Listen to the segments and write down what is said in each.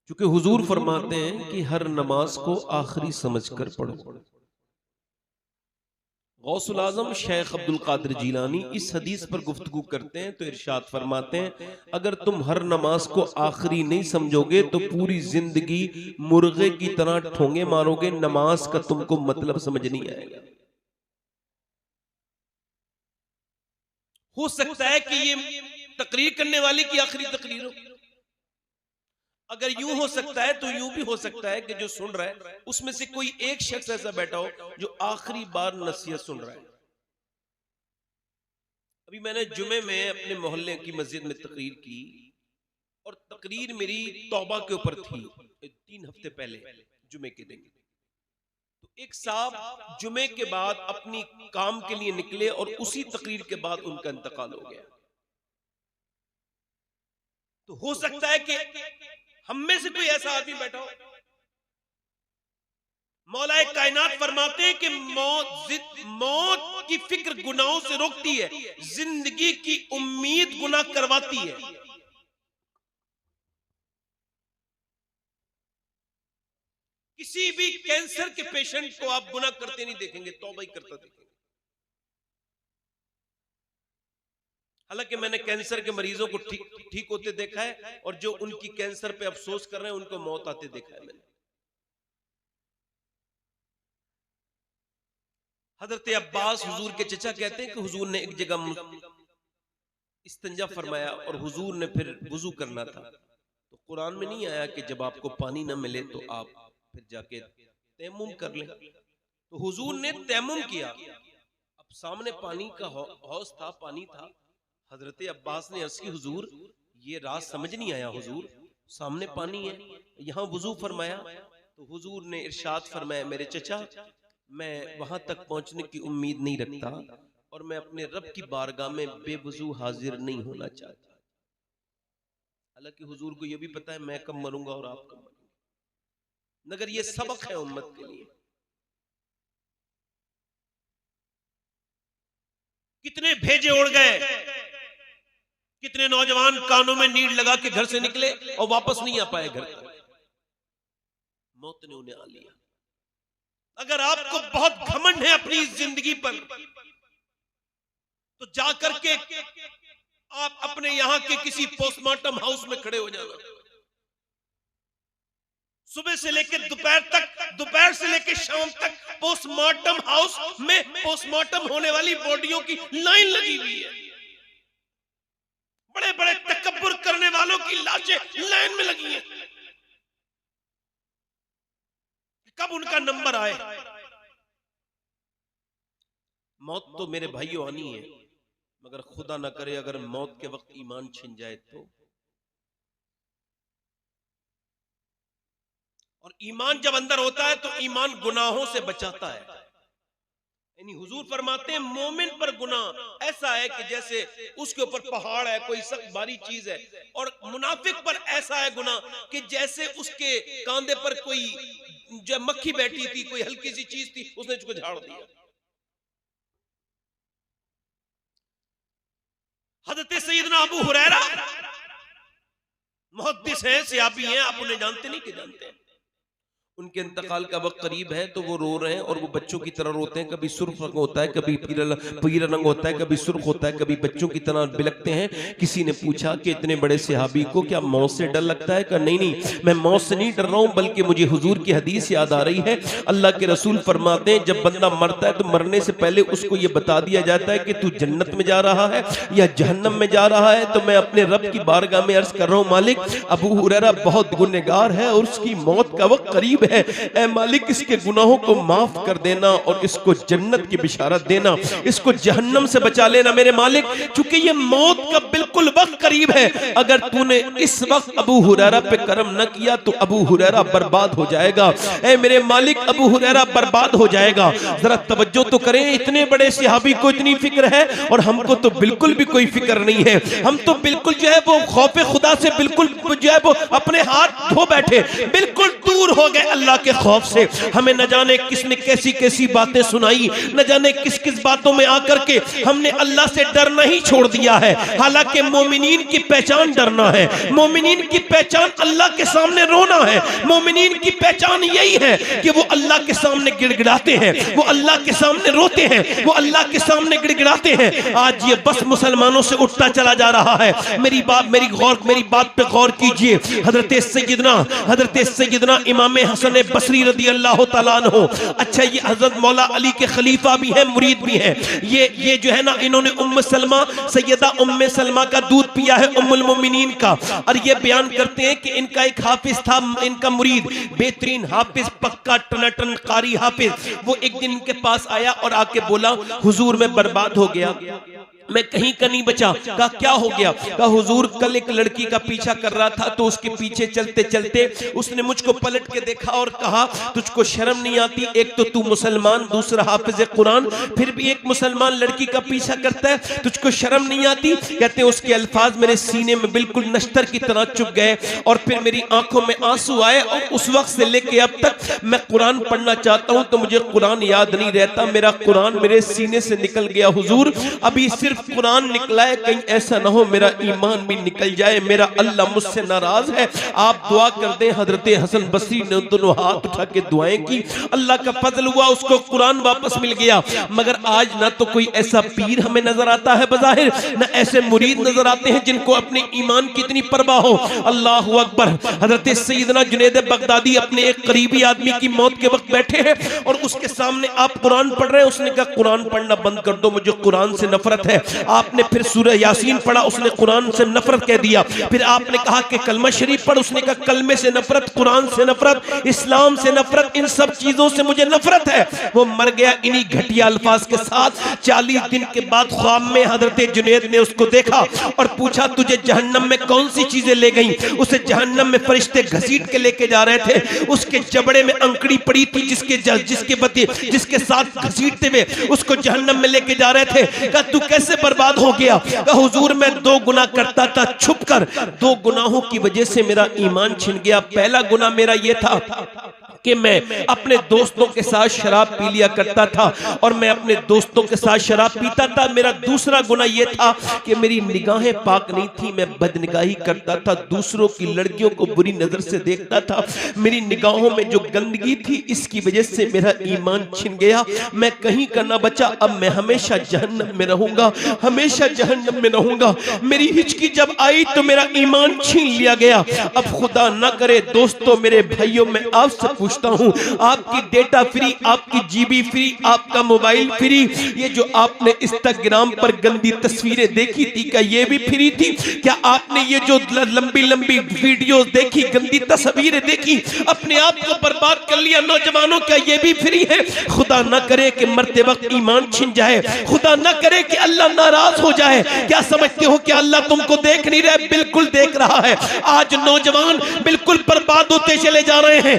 क्योंकि हुजूर फरमाते हैं कि हर नमाज को आखिरी समझकर पढ़ो। गौसुल आजम शेख अब्दुल कादिर जीलानी इस हदीस पर गुफ्तगू करते हैं तो इरशाद फरमाते हैं, अगर तुम हर नमाज को आखिरी नहीं समझोगे तो पूरी जिंदगी मुर्गे की तरह ठोंगे मारोगे, नमाज का तुमको मतलब समझ नहीं आएगा। हो सकता है कि ये तकरीर करने वाले की आखिरी तकरीर हो। अगर यूं हो सकता है तो यूं भी हो सकता है कि जो सुन रहा है उसमें से कोई एक शख्स ऐसा बैठा हो जो आखिरी बार नसीहत सुन रहा है। अभी मैंने जुमे में अपने मोहल्ले की मस्जिद में तकरीर की और तकरीर मेरी तौबा के ऊपर थी 3 हफ्ते पहले जुमे के दिन। तो एक साहब जुमे के बाद अपनी काम के लिए निकले और उसी तकरीर के बाद उनका इंतकाल हो गया। तो हो सकता है कि हम में से कोई ऐसा आदमी बैठा हो। मौलाए कायनात फरमाते हैं कि मौत की फिक्र गुनाहों से रोकती है, जिंदगी की उम्मीद गुनाह करवाती है। किसी भी कैंसर के पेशेंट को आप गुनाह करते नहीं देखेंगे, तौबा ही करता देखेंगे। हालांकि मैंने कैंसर के मरीजों को ठीक होते देखा है और जो उनकी कैंसर पे अफसोस कर रहे हैं उनको मौत आते देखा है मैंने। हजरत अब्बास हुजूर के चचा कहते हैं कि हुजूर ने एक जगह इस्तिंजा फरमाया और हुजूर ने फिर वुजू करना था। तो कुरान में नहीं आया कि जब आपको पानी ना मिले तो आप फिर जाके तयम्मुम कर लें। तो हुजूर ने तयम्मुम किया। अब सामने पानी का हौज था, पानी था। हजरत अब्बास ने अर्ज़ की, हुजूर ये राज समझ नहीं आया, हुजूर सामने पानी है, यहाँ वुजू फरमाया। तो हुजूर ने इरशाद फरमाया, मेरे चचा मैं वहां तक पहुंचने की उम्मीद नहीं रखता और मैं अपने रब की बारगाह में बेवुजू हाजिर नहीं होना चाहता। हालांकि हुजूर को यह भी पता है मैं कब मरूंगा और आप कब मरूंगे, मगर ये सबक है उम्मत के लिए। कितने भेजे उड़ गए, कितने नौजवान कानों में नीड लगा के घर से निकले और वापस नहीं आ पाए घर तक, मौत ने उन्हें आ लिया। अगर आपको बहुत घमंड है अपनी जिंदगी पर तो जाकर के आप अपने यहां के किसी पोस्टमार्टम हाउस में खड़े हो जाना। सुबह से लेकर दोपहर तक, दोपहर से लेकर शाम तक पोस्टमार्टम हाउस में पोस्टमार्टम होने वाली बॉडियों की लाइन लगी हुई है। बड़े बड़े तकब्बुर करने वालों की लाशें लाइन में लगी हैं। कब उनका नंबर आए। मौत तो मेरे भाइयों आनी है, मगर खुदा ना करे अगर मौत के वक्त ईमान छिन जाए तो। और ईमान जब अंदर होता है तो ईमान गुनाहों से बचाता है। यानी हुजूर फरमाते हैं मोमिन पर गुनाह ऐसा है कि जैसे उसके ऊपर पहाड़ है, कोई सख्त भारी चीज है, और मुनाफिक पर ऐसा है गुनाह कि जैसे उसके कांधे पर कोई जो मक्खी बैठी थी, कोई हल्की सी चीज थी, उसने उसको झाड़ दिया। हज़रत सैयदना अबू हुरैरा मुहद्दिस हैं, सहाबी हैं, आप उन्हें जानते नहीं कि जानते हैं। उनके इंतकाल का वक्त करीब है तो वो रो रहे हैं और वो बच्चों की तरह रोते हैं। कभी सुर्ख रंग होता है, कभी पीला रंग होता है, कभी सुर्ख होता है, कभी बच्चों की तरह बिलखते हैं। किसी ने पूछा कि इतने बड़े सहाबी को क्या मौत से डर लगता है? कहा नहीं नहीं, मैं मौत से नहीं डर रहा हूं, बल्कि मुझे हुजूर की हदीस याद आ रही है। अल्लाह के रसूल फरमाते हैं जब बंदा मरता है तो मरने से पहले उसको ये बता दिया जाता है कि तू जन्नत में जा रहा है या जहन्नम में जा रहा है। तो मैं अपने रब की बारगाह में अर्ज कर रहा हूँ, मालिक अबू हुरैरा बहुत गुनहगार है और उसकी मौत का वक्त करीब है। ऐ मालिक इसके गुनाहों को माफ कर देना और इसको जन्नत की बिशारत देना, इसको जहन्नम से बचा लेना मेरे मालिक, क्योंकि ये मौत का बिल्कुल वक्त करीब है। अगर तूने इस वक्त अबू हुरैरा पे करम न किया तो अबू हुरैरा बर्बाद हो जाएगा। ऐ मेरे मालिक अबू हुरैरा बर्बाद हो जाएगा। जरा तवज्जो तो करें, इतने बड़े सहाबी को इतनी फिक्र है और हमको तो बिल्कुल भी कोई फिक्र नहीं है। हम तो बिल्कुल जो है वो खौफे खुदा से बिल्कुल जो है वो अपने हाथ धो बैठे, बिल्कुल दूर दूर हो गए अल्लाह के खौफ से। हमें न जाने किसने कैसी कैसी बातें सुनाई, न जाने किस किस बातों में आकर के हमने अल्लाह से डरना ही छोड़ दिया है। हालांकि मोमिनीन की पहचान डरना है, मोमिनीन की पहचान अल्लाह के सामने रोना है, मोमिनीन की पहचान यही है कि वो अल्लाह के सामने गिड़गिड़ाते हैं, वो अल्लाह के सामने रोते हैं, वो अल्लाह के सामने गिड़गिड़ाते हैं। आज ये बस मुसलमानों से उठता चला जा रहा है। मेरी बात पे गौर कीजिए। हजरत सैयदना इमाम हसन बसरी रदी अल्लाह तआला अन्हु, अच्छा ये हजरत मौला अली के खलीफा भी हैं, मुरीद भी हैं। ये जो है ना, इन्होंने उम्म सलमा, सैयदा उम्मे सलमा का दूध पिया है, उम्मुल मोमिनीन का। और ये बयान करते हैं कि इनका एक हाफिज था, इनका मुरीद, बेहतरीन हाफिज, पक्का टनाटन कारी हाफिज। वो एक दिन इनके पास आया और आके बोला, हुजूर मैं बर्बाद हो गया, मैं कहीं का नहीं बचा। कहा क्या हो गया? कहा हुजूर कल एक लड़की का पीछा कर रहा था, तो उसके पीछे चलते चलते उसने मुझको पलट के देखा और कहा तुझको शर्म नहीं आती? एक तो तू मुसलमान, दूसरा हाफिज कुरान, फिर भी एक मुसलमान लड़की का पीछा करता है, तुझको शर्म नहीं आती? कहते हैं उसके अल्फाज मेरे सीने में बिल्कुल नश्तर की तरह चुभ गए और फिर मेरी आंखों में आंसू आए और उस वक्त से लेके अब तक मैं कुरान पढ़ना चाहता हूं तो मुझे कुरान याद नहीं रहता, मेरा कुरान मेरे सीने से निकल गया। हुजूर अभी सिर्फ कुरान निकला है, कहीं ऐसा ना हो मेरा ईमान भी निकल जाए, मेरा अल्लाह मुझसे नाराज है, आप दुआ कर दें। हजरत हसन बसरी ने दोनों हाथ उठा के दुआएं की, अल्लाह का फजल हुआ, उसको कुरान वापस मिल गया। मगर आज ना तो कोई ऐसा पीर हमें नजर आता है बज़ाहिर, ना ऐसे मुरीद नजर आते हैं जिनको अपने ईमान की इतनी परवाह हो। अल्लाह अकबर। हजरत सैयदना जुनैद बगदादी अपने एक करीबी आदमी की मौत के वक्त बैठे हैं और उसके सामने आप कुरान पढ़ रहे हैं, उसने कहा कुरान पढ़ना बंद कर दो, मुझे कुरान से नफरत है। आपने फिर सूरह यासीन पढ़ा, उसने कुरान से नफरत कह दिया। फिर आपने कहा कि कलमा शरीफ पढ़, उसने कहा कलमे से नफरत, कुरान से नफरत, इस्लाम से नफरत, इन सब चीजों से मुझे नफरत है। वो मर गया इन्हीं घटिया अल्फाज के साथ। 40 दिन के बाद ख्वाब में हजरत जुनैद ने उसको देखा और पूछा तुझे जहन्नम में कौन सी चीजें ले गई? उसे जहन्नम में फरिश्ते घसीट के लेके जा रहे थे, उसके जबड़े में अंकड़ी पड़ी थी जिसके साथ घसीटते हुए उसको जहन्नम में लेके जा रहे थे। कहा तू कैसे बर्बाद हो गया? कहा हुजूर मैं 2 गुनाह करता था छुपकर, 2 गुनाहों की वजह से मेरा ईमान छिन गया। पहला गुनाह मेरा यह था कि मैं अपने दोस्तों के साथ शराब पी लिया करता था और मैं अपने दोस्तों के साथ शराब पीता था। मेरा दूसरा गुनाह यह था कि मेरी निगाहें पाक नहीं थी, मैं बदनिगाही करता था, दूसरों की लड़कियों को बुरी नजर से देखता था, मेरी निगाहों में जो गंदगी थी इसकी वजह से मेरा ईमान छिन गया, मैं कहीं का ना बचा। अब मैं हमेशा जहन्नम में रहूंगा, हमेशा जहन्नम में रहूंगा। मेरी हिचकी जब आई तो मेरा ईमान छीन लिया गया। अब खुदा ना करे दोस्तों, मेरे भाइयों, मैं आपसे पूछता हूं, आपकी डेटा फ्री, आपकी जीबी फ्री, आपका मोबाइल फ्री, ये जो आपने इंस्टाग्राम पर गंदी तस्वीरें देखी थी क्या ये भी फ्री थी? क्या आपने ये जो लंबी लंबी वीडियोस देखी, गंदी तस्वीरें देखी, अपने आप को बर्बाद कर लिया नौजवानों, क्या ये भी फ्री है? खुदा ना करे कि मरते वक्त ईमान छिन जाए, खुदा ना करे कि अल्लाह नाराज हो जाए। क्या समझते हो कि अल्लाह तुमको देख नहीं रहा? बिल्कुल देख रहा है। आज नौजवान बिल्कुल बर्बाद होते चले जा रहे हैं,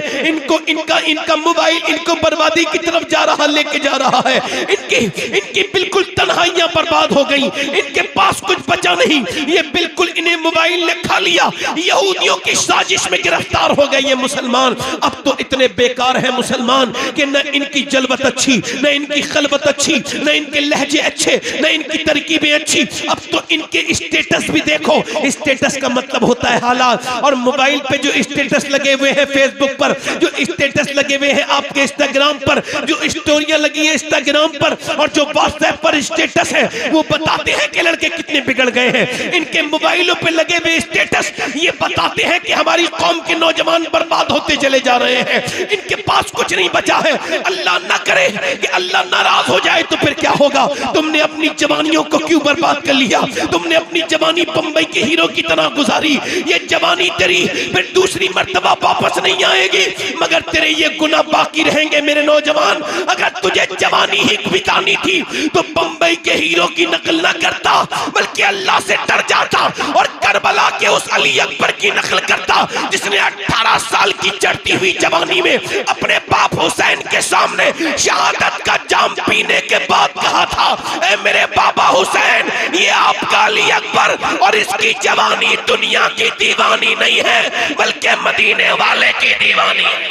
इनका मोबाइल इनको बर्बादी की तरफ जा रहा, लेके जा रहा है। इनकी बिल्कुल तन्हाइयां बर्बाद हो गई, इनके पास कुछ बचा नहीं, ये बिल्कुल इन्हें मोबाइल ने खा लिया। यहूदियों की साजिश में गिरफ्तार हो गए ये मुसलमान। अब तो इतने बेकार है मुसलमान कि न इनकी जलवत अच्छी, न इनकी खलवत अच्छी, न इनके लहजे अच्छे, न इनकी तरकीबें अच्छी। अब तो इनके स्टेटस भी देखो, स्टेटस का मतलब होता है हालात। और मोबाइल पे जो स्टेटस लगे हुए हैं, फेसबुक पर जो स्टेटस लगे हुए हैं, आपके इंस्टाग्राम पर जो स्टोरियां लगी है इंस्टाग्राम पर, और जो व्हाट्सएप पर स्टेटस है, वो बताते हैं कि लड़के कितने बिगड़ गए हैं। इनके मोबाइलों पे लगे हुए स्टेटस ये बताते हैं कि हमारी कौम के नौजवान बर्बाद होते चले जा रहे हैं, इनके पास कुछ नहीं बचा है। अल्लाह ना करे कि अल्लाह नाराज हो जाए तो फिर क्या होगा? तुमने अपनी जवानियों को क्यों बर्बाद कर लिया? तुमने अपनी जवानी बंबई के हीरो की तरह गुजारी, ये जवानी तेरी फिर दूसरी मर्तबा वापस नहीं आएगी, मगर तेरे ये गुनाह बाकी रहेंगे। मेरे नौजवान, अगर तुझे जवानी ही बितानी थी तो बंबई के हीरो की नकल ना करता, बल्कि अल्लाह से डर जाता और करबला के उस अली अकबर की नकल करता, जिसने 18 साल की चढ़ती हुई जवानी में अपने बाप हुसैन के सामने शहादत का जाम पीने के बाद कहा था, ऐ मेरे बाबा हुसैन, ये आपका अली अकबर और इसकी जवानी दुनिया की दीवानी नहीं है, बल्कि मदीने वाले की दीवानी है।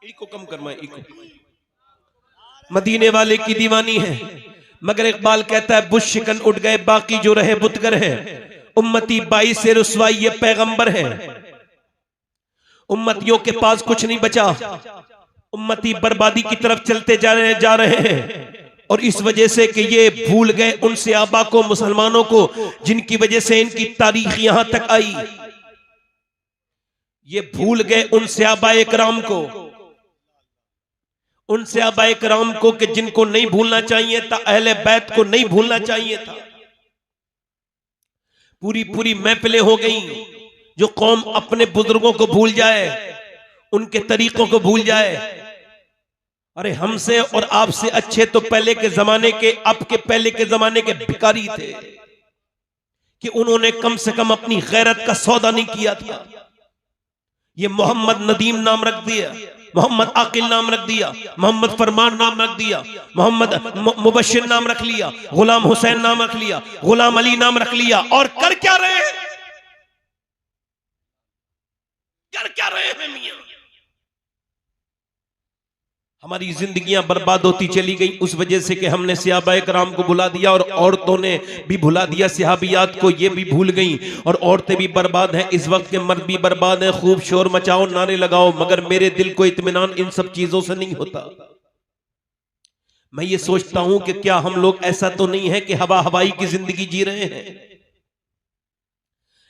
इको कम करना, इको। मदीने वाले की दीवानी है। मगर इकबाल कहता है बुश शिकन उठ गए, बाकी जो रहे बुतगर है। उम्मती 22 से रुसवाई ये पैगंबर है। उम्मतियों के पास कुछ नहीं बचा, उम्मती बर्बादी की तरफ चलते जा रहे हैं। और इस वजह से कि ये भूल गए उन सहाबा को, मुसलमानों को, जिनकी वजह से इनकी तारीख यहां तक आई। ये भूल गए उन सहाबाए किराम को, उन सहाबाए किराम को कि जिनको नहीं भूलना चाहिए था, अहले बैत को नहीं भूलना चाहिए था। पूरी पूरी महफिलें हो गई। जो कौम अपने बुजुर्गों को भूल जाए, उनके तरीकों को भूल जाए। अरे हमसे और आपसे अच्छे तो पहले के जमाने के, अब के पहले के जमाने के भिखारी थे कि उन्होंने कम से कम अपनी गैरत का सौदा नहीं किया था। ये मोहम्मद नदीम नाम रख दिया, मोहम्मद आकिल नाम रख दिया, मोहम्मद फरमान नाम रख दिया, मोहम्मद मुबशिर नाम रख लिया, गुलाम हुसैन नाम रख लिया, गुलाम अली नाम रख लिया। और कर क्या रहे हैं? कर क्या रहे हैं मियां? हमारी जिंदगियां बर्बाद होती चली गई उस वजह से कि हमने सहाबाए किराम को भुला दिया, और औरतों ने भी भुला दिया सहाबियात को, ये भी भूल गई। और औरतें भी बर्बाद हैं, इस वक्त के मर्द भी बर्बाद हैं। खूब शोर मचाओ, नारे लगाओ, मगर मेरे दिल को इत्मीनान इन सब चीजों से नहीं होता। मैं ये सोचता हूं कि क्या हम लोग ऐसा तो नहीं है कि हवा हवाई की जिंदगी जी रहे हैं?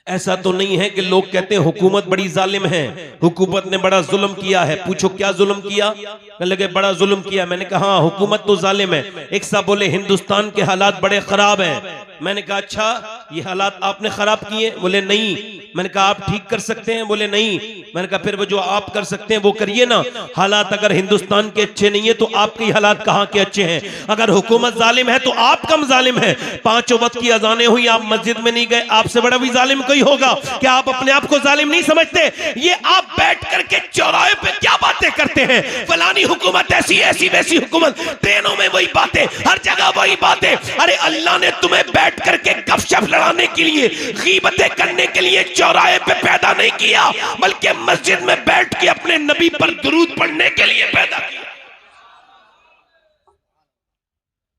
ऐसा तो नहीं है कि लोग कहते हैं हुकूमत बड़ी जालिम है, हुकूमत ने बड़ा जुल्म किया है। पूछो क्या जुल्म किया? कहने लगे बड़ा जुल्म किया। मैंने कहा हाँ, हुकूमत तो जालिम है। एक साहब बोले हिंदुस्तान के हालात बड़े खराब हैं। मैंने कहा अच्छा, ये हालात आपने खराब किए? बोले नहीं। मैंने कहा आप ठीक कर सकते हैं? बोले नहीं। मैंने कहा फिर वो जो आप कर सकते हैं वो करिए ना। हालात अगर हिंदुस्तान के अच्छे नहीं है तो आपके हालात कहाँ के अच्छे हैं? अगर हुकूमत जालिम है तो आप कम जालिम है। 5 वक्त की अजानें हुई, आप मस्जिद में नहीं गए, आपसे बड़ा भी जालिम कोई होगा? क्या आप अपने आप को जालिम नहीं समझते? ये आप बैठ करके चौराहे पे क्या बातें करते हैं, फलानी हुकूमत ऐसी ऐसी वैसी हुकूमत, ट्रेनों में वही बातें, हर जगह वही बातें। अरे अल्लाह ने तुम्हें बैठ करके गपशप लड़ाने के लिए, गीबतें करने के लिए चौराहे पे पैदा नहीं किया, बल्कि मस्जिद में बैठ के अपने नबी पर दुरूद पढ़ने के लिए पैदा किया।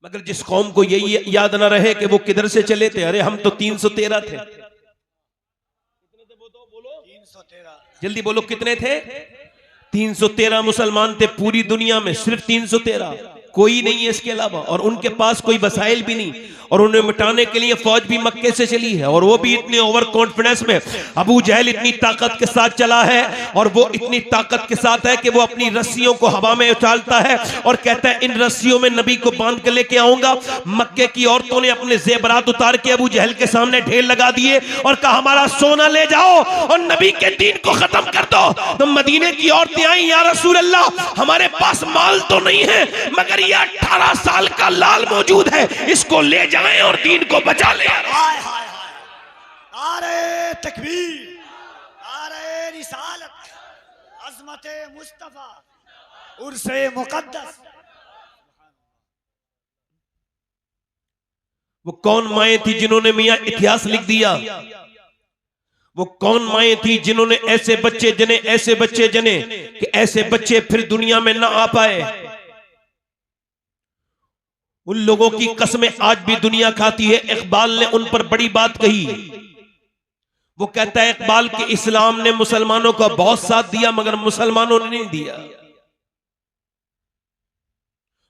मगर जिस कौम को यही याद ना रहे कि वो किधर से चले थे। अरे हम तो 313 थे। जल्दी बोलो कितने थे? 313 मुसलमान थे पूरी दुनिया में, सिर्फ 313, कोई नहीं है इसके अलावा। और उनके पास कोई वसाइल भी नहीं, और उन्हें मिटाने के लिए फौज भी मक्के से चली है, और वो भी इतने ओवर कॉन्फिडेंस में। अबू जहल इतनी ताकत के साथ चला है, और वो इतनी ताकत के साथ है कि वो अपनी रस्सियों को हवा में उछालता है और कहता है इन रस्सियों में नबी को बांध के लेके आऊंगा। मक्के की औरतों ने अपने जेबरात उतार के अबू जहल के सामने ढेर लगा दिए और कहा हमारा सोना ले जाओ और नबी के दीन को खत्म कर दो। तो मदीने की औरतें आई, या रसूल अल्लाह हमारे पास माल तो नहीं है, मगर ये 18 साल का लाल मौजूद है, इसको ले जाएं और दीन को बचा ले। नारे तकबीर, नारे रिसालत, अज़मते मुस्तफा, उर्से मुक़द्दस। वो कौन माएँ थी जिन्होंने मियां इतिहास लिख दिया? वो कौन माएँ थी जिन्होंने ऐसे बच्चे जने, ऐसे बच्चे जने कि ऐसे बच्चे फिर दुनिया में ना आ पाए? उन लोगों की कसमें आज भी दुनिया खाती है। इकबाल ने उन पर बड़ी बात कही। वो कहता है इकबाल कि इस्लाम ने मुसलमानों का बहुत साथ दिया, मगर मुसलमानों ने नहीं दिया।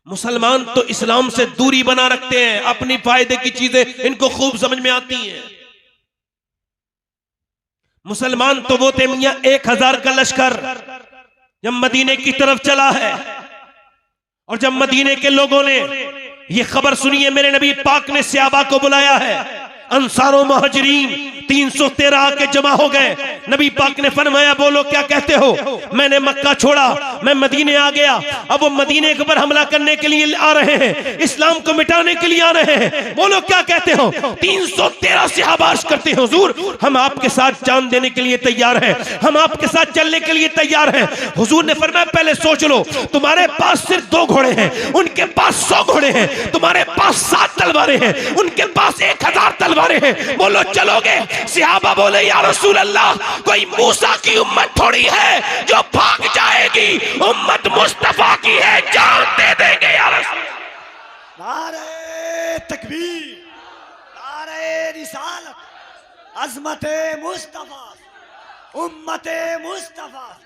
मुसलमान तो इस्लाम से दूरी बना रखते हैं, अपनी फायदे की चीजें इनको खूब समझ में आती हैं। मुसलमान तो वो थे मियां 1000 का लश्कर जब मदीने की तरफ चला है, और जब मदीने के लोगों ने ये खबर सुनी है मेरे नबी पाक ने सहाबा को बुलाया है, अंसार और मुहाजिरीन 313 के जमा हो गए। नबी पाक ने फरमाया बोलो क्या कहते हो, मैंने मक्का छोड़ा, मैं मदीने आ गया। अब वो मदीने के ऊपर हमला करने के लिए आ रहे हैं, इस्लाम को मिटाने के लिए आ रहे हैं, बोलो क्या कहते हो। 313 सहाबा अर्ज़ करते हैं हुजूर हम आपके साथ जान देने के लिए तैयार हैं, हम आपके साथ चलने के लिए तैयार हैं। हुजूर ने फरमाया पहले सोच लो, तुम्हारे पास सिर्फ 2 घोड़े हैं, उनके पास 100 घोड़े हैं, तुम्हारे पास 7 तलवारें हैं, उनके पास 1000 तलवारें हैं, बोलो चलोगे। सहाबा बोले या रसूल अल्लाह, कोई मूसा की उम्मत थोड़ी है जो भाग जाएगी, उम्मत मुस्तफा की है, जान दे देंगे या रसूल। नारे तकबीर, नारे रिसालत, अज़मते मुस्तफा, उम्मते मुस्तफा।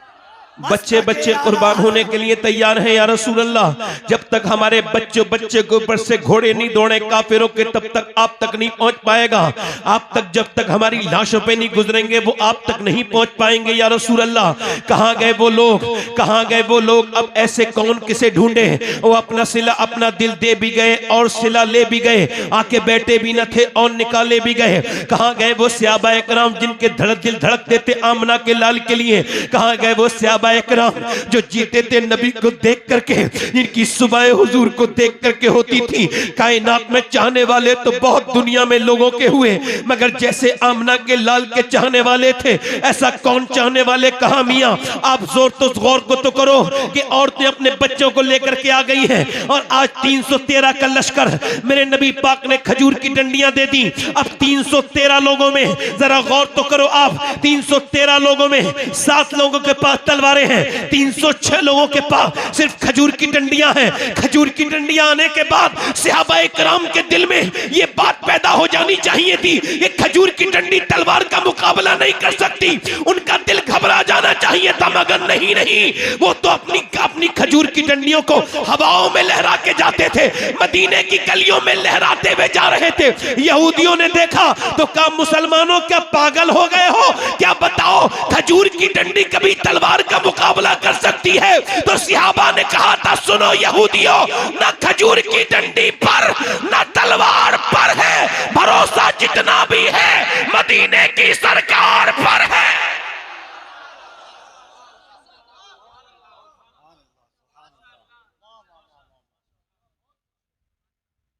बच्चे बच्चे कुर्बान होने के लिए तैयार हैं या रसूल अल्लाह। जब तक हमारे बच्चे के ऊपर से घोड़े नहीं दौड़े काफिरों के, तब तक आप तक नहीं पहुंच पाएगा। आप तक जब तक हमारी लाशों पे नहीं गुजरेंगे वो आप तक नहीं पहुंच पाएंगे या रसूल अल्लाह। कहां गए वो लोग, कहां गए वो लोग। अब ऐसे कौन किसे ढूंढे, वो अपना सिला अपना दिल दे भी गए और सिला ले भी गए, आके बैठे भी न थे और निकाले भी गए। कहां गए वो सहाबा इकराम जिनके दिल धड़कते थे आमना के लाल के लिए। कहां गए वो सहाबा इकराम जो जीते थे नबी को देख करके, जिनकी सुबह हुजूर को देख करके होती थी। कायनात में चाहने वाले तो बहुत दुनिया में लोगों के हुए, मगर जैसे आमना के लाल के चाहने वाले थे ऐसा कौन चाहने वाले कहां मियां। आप गौर को तो करो कि औरतें अपने बच्चों को लेकर के आ गई हैं और आज 313 का लश्कर मेरे नबी पाक ने खजूर की डंडियां दे दी। अब 313 लोगों में जरा गौर तो करो आप, 313 लोगों में 7 लोगों के पास तलवारें हैं, 306 लोगों के पास सिर्फ खजूर की डंडियां हैं। खजूर की डंडियां आने के बाद सहाबा इकराम के दिल में ये बात पैदा हो जानी चाहिए थी, ये खजूर की डंडी तलवार का मुकाबला नहीं कर सकती। उनका दिल घबरा जाना चाहिए था, मगर नहीं, वो तो अपनी खजूर की डंडियों को हवाओं में लहरा के जाते थे, मदीने की गलियों में लहराते हुए जा रहे थे। यहूदियों ने देखा तो कहा मुसलमानों क्या पागल हो गए हो, क्या बताओ खजूर की डंडी कभी तलवार का मुकाबला कर सकती है। तो सहाबा ने कहा था सुनो यहूदियों, ना खजूर की डंडी पर ना तलवार पर है, भरोसा जितना भी है मदीने की सरकार पर है।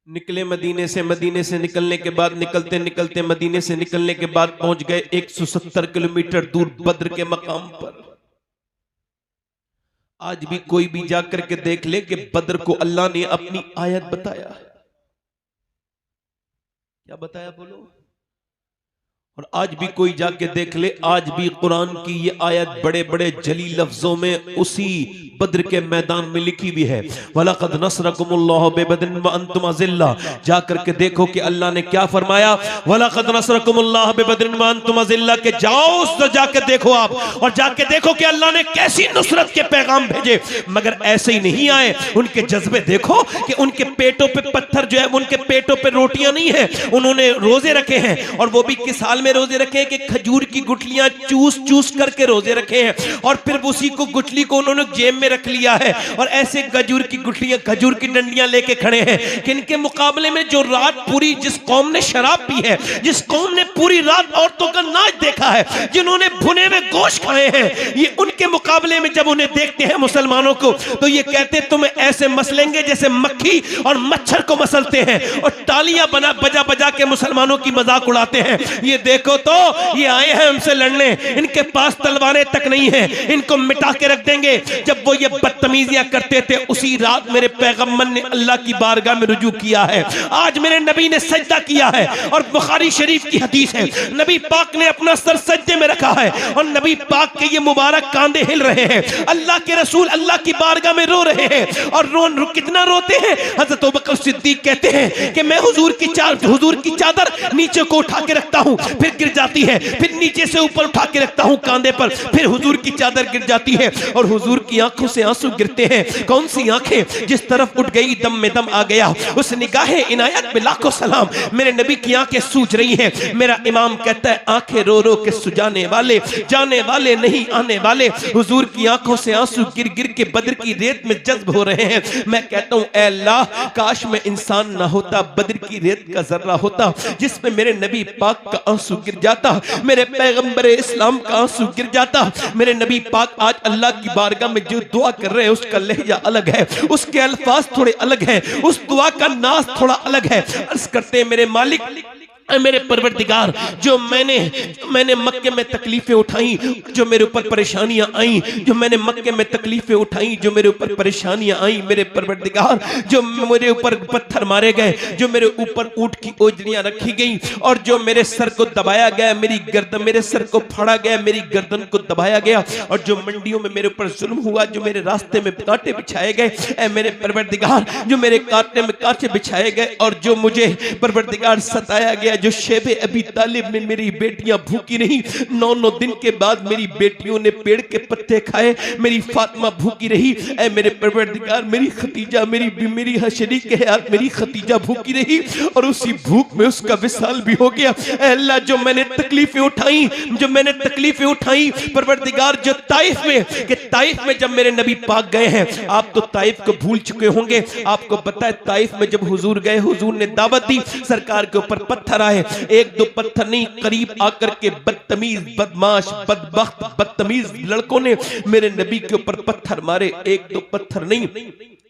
निकले मदीने से निकलने के बाद निकलते मदीने से निकलने के बाद पहुंच गए 170 किलोमीटर दूर बद्र के मकाम पर। आज भी कोई भी जाकर के देख ले कि बद्र को अल्लाह ने अपनी आयत बताया। क्या बताया बोलो। और आज भी कोई जाके देख ले, आज भी कुरान की ये आयत बड़े बड़े जली लफ्जों में उसी बद्र के मैदान में लिखी हुई है। वलक़द नसरकुमुल्लाहु बिबद्रिन व अंतुम अज़िल्ला। जाकर के देखो कि अल्लाह ने क्या फरमाया, वलक़द नसरकुमुल्लाहु बिबद्रिन व अंतुम अज़िल्ला, के जाओ उस जाके देखो आप, और जाके देखो कि अल्लाह ने कैसी नुसरत के पैगाम भेजे। मगर ऐसे ही नहीं आए, उनके जज्बे देखो कि उनके पेटों पे पत्थर जो है, उनके पेटों पे रोटियां नहीं है, उन्होंने रोजे रखे हैं। और वो भी किस हाल में रोजे रखे हैं कि खजूर की गुठलियां चूस चूस करके रोजे रखे हैं, और फिर उसी को गुठली को उन्होंने जेब में रख लिया है। और ऐसे खजूर की गुठलियां, खजूर की डंडियां लेके खड़े हैं कि इनके मुकाबले में जो रात पूरी जिस कौम ने शराब पी है, जिस कौम ने पूरी रात औरतों का नाच देखा है, जिन्होंने भुने हुए गोश्त खाए हैं, ये उनके मुकाबले में जब उन्हें देखते हैं मुसलमानों को, तो ये कहते तुम्हें ऐसे मसलेंगे जैसे मक्खी और मच्छर को मसलते हैं, और तालियां बजा बजा के मुसलमानों की मजाक उड़ाते हैं। ये देखो तो ये आए हैं हमसे लड़ने, इनके पास तलवारें तक नहीं है, इनको मिटा के रख देंगे। जब वो ये बदतमीजियां करते थे, उसी रात मेरे पैगंबर ने अल्लाह की बारगाह में रुजू किया है। आज मेरे नबी ने सजदा किया है, और बुखारी शरीफ की हदीस है, नबी पाक ने अपना सर सजदे में रखा है, और नबी पाक के ये मुबारक कांधे हिल रहे हैं। अल्लाह के रसूल अल्लाह की बारगाह में रो रहे हैं, और कितना रोते हैं। हजरत अबू बकर सिद्दीक कहते हैं कि मैं हुजूर की चादर नीचे को उठा के रखता हूं, फिर गिर जाती है, फिर नीचे से ऊपर उठा के रखता हूं कांधे पर, फिर हुजूर की चादर गिर जाती है, और हुजूर की आंखों से आंसू गिरते हैं। कौन सी आंखें, जिस तरफ उठ गई दम में दम आ गया, उस निगाहे इनायत पे लाखों सलाम। मेरे नबी की आंखें सूज रही हैं। मेरा इमाम कहता है आंखें रो रो के सुजाने वाले, जाने वाले नहीं आने वाले। हुजूर की आंखों से आंसू गिर गिर के बद्र की रेत में जज्ब हो रहे हैं। मैं कहता हूं ऐ अल्लाह, काश मैं इंसान ना होता, बद्र की रेत का जर्रा होता जिसमें मेरे नबी पाक का आंसू आंसू गिर जाता, मेरे पैगंबर इस्लाम का आंसू गिर जाता। मेरे नबी पाक आज अल्लाह की बारगाह में जो दुआ कर रहे हैं उसका लहजा अलग है, उसके अल्फाज थोड़े अलग हैं, उस दुआ का नाज थोड़ा अलग है। अर्ज करते हैं मेरे मालिक, मेरे परवरदिगार, जो मैंने मक्के में तकलीफें उठाई, जो मेरे ऊपर परेशानियां आई, जो मैंने मक्के में तकलीफें उठाई, जो मेरे ऊपर परेशानियां आई, मेरे परवरदिगार, जो मेरे ऊपर पत्थर मारे गए, जो मेरे ऊपर ऊंट की ओजरियां रखी गई, और जो मेरे सर को दबाया गया, मेरे सर को फाड़ा गया, मेरी गर्दन को दबाया गया, और जो मंडियों में मेरे ऊपर जुल्म हुआ, जो मेरे रास्ते में कांटे बिछाए गए, ऐ मेरे परवरदिगार, जो मेरे कांटे में कांटे बिछाए गए, और जो मुझे परवरदिगार सताया गया, जो शेबे अबी तालिब में मेरी बेटियां भूखी रही, 9 दिन के बाद मेरी बेटियों ने पेड़ के पत्ते खाए, मेरी फातिमा भूखी रही। ऐ मेरे परवरदिगार, मेरी खतीजा, मेरी शरीक हयात मेरी खतीजा भूखी रही, और उसी भूख में उसका विसाल भी हो गया। ऐ अल्लाह, जो मैंने तकलीफें उठाई परवरदिगार, जो ताइफ में जब मेरे नबी पाक गए हैं, आप तो ताइफ को भूल चुके होंगे, आपको पता है ताइफ में जब हुजूर गए, हुजूर ने दावत दी, सरकार के ऊपर पत्थर आए, 1-2 पत्थर नहीं, करीब आकर के बदतमीज, बदमाश, बदबख्त, बदतमीज लड़कों ने मेरे नबी के ऊपर पत्थर मारे। 1-2 पत्थर नहीं,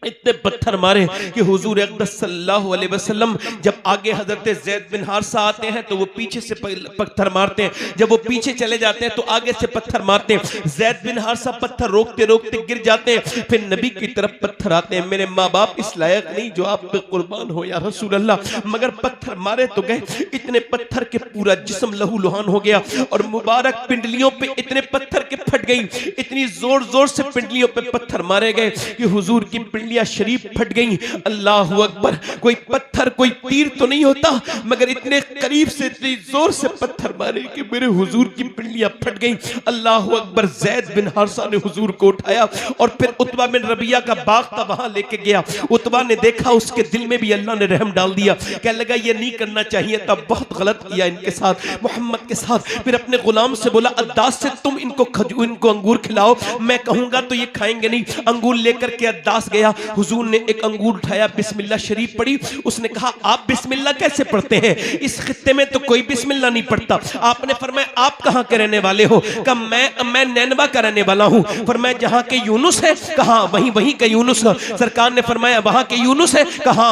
इतने पत्थर मारे कि हुजूर अक़दस सल्लल्लाहु अलैहि वसल्लम जब आगे हजरत ज़ैद बिन हारिसा आते हैं तो वो पीछे से पत्थर मारते हैं, जब वो पीछे चले जाते हैं तो आगे से पत्थर मारते हैं। ज़ैद बिन हारिसा पत्थर रोकते रोकते गिर जाते हैं, फिर नबी की तरफ पत्थर आते हैं। मेरे माँ बाप इस लायक नहीं जो आप पे कुर्बान हो या रसूल अल्लाह, मगर पत्थर मारे तो गए, इतने पत्थर के पूरा जिस्म लहू लुहान हो गया, और मुबारक पिंडलियों पे इतने पत्थर के फट गई, इतनी जोर जोर से पिंडलियों पे पत्थर मारे गए कि हुजूर की पिंडलियां शरीफ फट गई। अल्लाह अकबर, कोई पत्थर, कोई तीर तो नहीं होता, मगर इतने करीब से, इतनी जोर से पत्थर मारे कि मेरे हुजूर की पिंडलियां फट गई। अल्लाह अकबर, ज़ैद बिन हारिसा ने हुजूर को उठाया और फिर उतबा बिन रबिया का बाग था वहां लेके गया। उतबा ने देखा, उसके दिल में भी अल्लाह ने रहम डाल दिया, कहने लगा ये नहीं करना चाहिए था, बहुत गलत किया इनके साथ, मोहम्मद के साथ। फिर अपने गुलाम से बोला, अद्दास से तुम इनको अंगूर खिलाओ, मैं कहूंगा तो ये खाएंगे नहीं। अंगूर लेकर के अद्दास गया, हुजूर ने एक अंगूर उठाया, बिस्मिल्लाह शरीफ पढ़ी। उसने कहा, आप बिस्मिल्लाह कैसे पढ़ते हैं? इस खित्ते में तो कोई बिस्मिल्लाह नहीं पढ़ता। आपने फरमाया, आप कहां के रहने वाले हो? कहा मैं नैनवा का रहने वाला हूं। फरमाया, जहां के यूनुस है? कहा वहीं के यूनुस। सरकार ने फरमाया, वहां के यूनुस है? कहा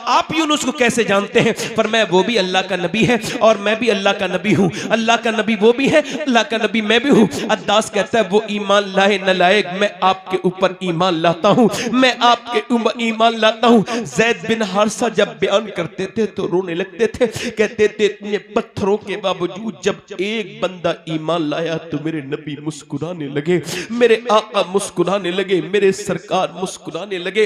आप यूनुस को कैसे जानते हैं? फरमाया, वो भी अल्लाह का नबी है और मैं भी अल्लाह का नबी हूं। अल्लाह का नबी वो भी है, अल्लाह का नबी मैं भी हूं। अद्दास कहता है, वो ईमान लाए न लाए, मैं आपके ऊपर ईमान लाता हूं, मैं आपके ऊपर ईमान लाता हूं। ज़ैद बिन हारिसा जब बयान करते थे तो रोने लगते थे, कहते थे इतने पत्थरों के बावजूद जब एक बंदा ईमान लाया तो मेरे नबी मुस्कुराने लगे, मेरे आका मुस्कुराने लगे, मेरे सरकार मुस्कुराने लगे,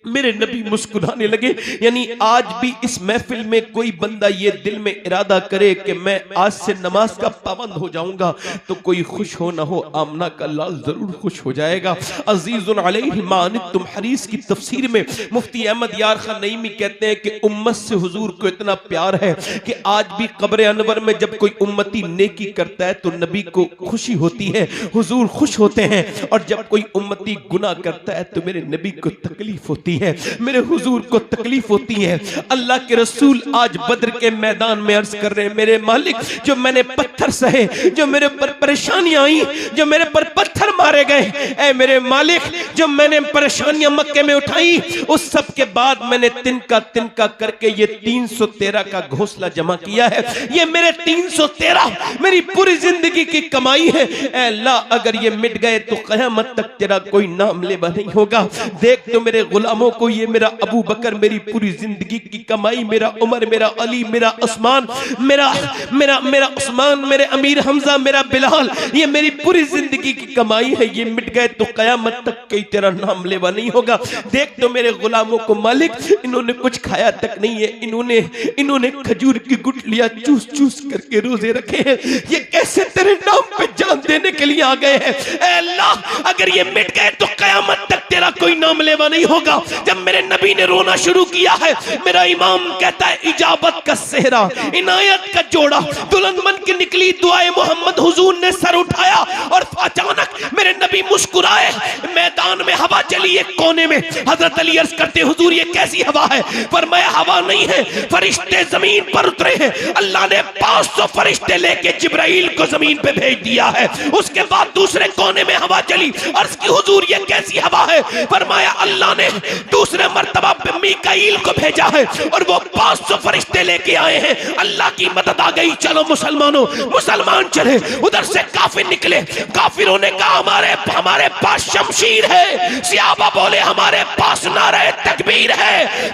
मेरे नबी मुस्कुराने लगे। यानी आज भी इस महफिल में कोई बंदा ये दिल में इरादा करे कि मैं आज से नमाज का पाबंद हो जाऊंगा, तो कोई खुश हो ना हो, आमना का लाल जरूर खुश हो जाएगा। अजीजुन अलैहि मा अनित्तुम हरीस की तफसीर में मुफ्ती अहमद यार खान नईमी कहते हैं कि उम्मत से हुजूर को इतना प्यार है कि आज भी कब्र अनवर में जब कोई उम्मती नेकी करता है तो नबी को खुशी होती है, हुजूर खुश होते हैं, और जब कोई उम्मती गुनाह करता है तो मेरे नबी को तकलीफ होती है, मेरे हुजूर को तकलीफ होती है। अल्लाह के रसूल आज बद्र के मैदान में अर्ज कर रहे हैं, मेरे मालिक, जो मैंने पत्थर सहे, जो मेरे पर परेशानियां आई, जो मेरे पर पत्थर मारे गए, ऐ मेरे मालिक, जो मैंने परेशानियां मक्के में उठाई, उस सब के बाद मैंने तिनका तिनका करके ये 313 का घोंसला जमा किया है। ये मेरे 313 मेरी पूरी जिंदगी की कमाई है। ऐ अल्लाह, अगर ये मिट गए तो क़यामत तक तेरा कोई नाम लेवा नहीं होगा। देख तो मेरे गुलामों को, ये मेरा अबू बकर मेरी पूरी जिंदगी की कमाई, मेरा उमर, मेरा अली, मेरा उस्मान, मेरा उस्मान, मेरे अमीर हमजा, मेरा बिलाल, ये मेरी पूरी जिंदगी की कमाई है। ये मिट गए तो कयामत तक कई तेरा नाम लेवा नहीं होगा। देख तो मेरे गुलामों को मालिक, इन्होंने कुछ खाया तक नहीं है, इन्होंने खजूर की गुठलियां चूस चूस करके रोजे रखे हैं। ये कैसे तेरे नाम पे जान देने के लिए आ गए हैं? ऐ अल्लाह, अगर ये मिट गए तो कयामत तक तेरा कोई नाम लेवा नहीं होगा। जब मेरे नबी ने रोना शुरू किया है, मेरा इमाम कहता है, इजाबत का सेहरा, इनायत का जोड़ा, दुल्हन बन के निकली दुआए मोहम्मद, हुजूर ने सर उठाया और अचानक मेरे नबी मुस्कुराए, मैदान में हवा चली एक कोने में। हजरत अली अर्ज करते हुजूर ये कैसी हवा है? फरमाया हवा नहीं है, फरिश्ते जमीन पर उतरे हैं। अल्लाह ने 500 फरिश्ते लेके जिब्राइल को जमीन पे भेज दिया है। उसके बाद दूसरे कोने में हवा चली। अर्ज की हुजूर ये कैसी हवा है? फरमाया अल्लाह ने दूसरे मर्तबा पे मीकाईल को भेजा है और वो 500 फरिश्ते लेके आए हैं। अल्लाह की मदद आ गई। चलो मुसलमानों, मुसलमान चले। उधर से काफिर निकले। काफिरों ने कहा हमारे पास शमशीर है। सियाबा बोले हमारे पास नारे तकबीर है।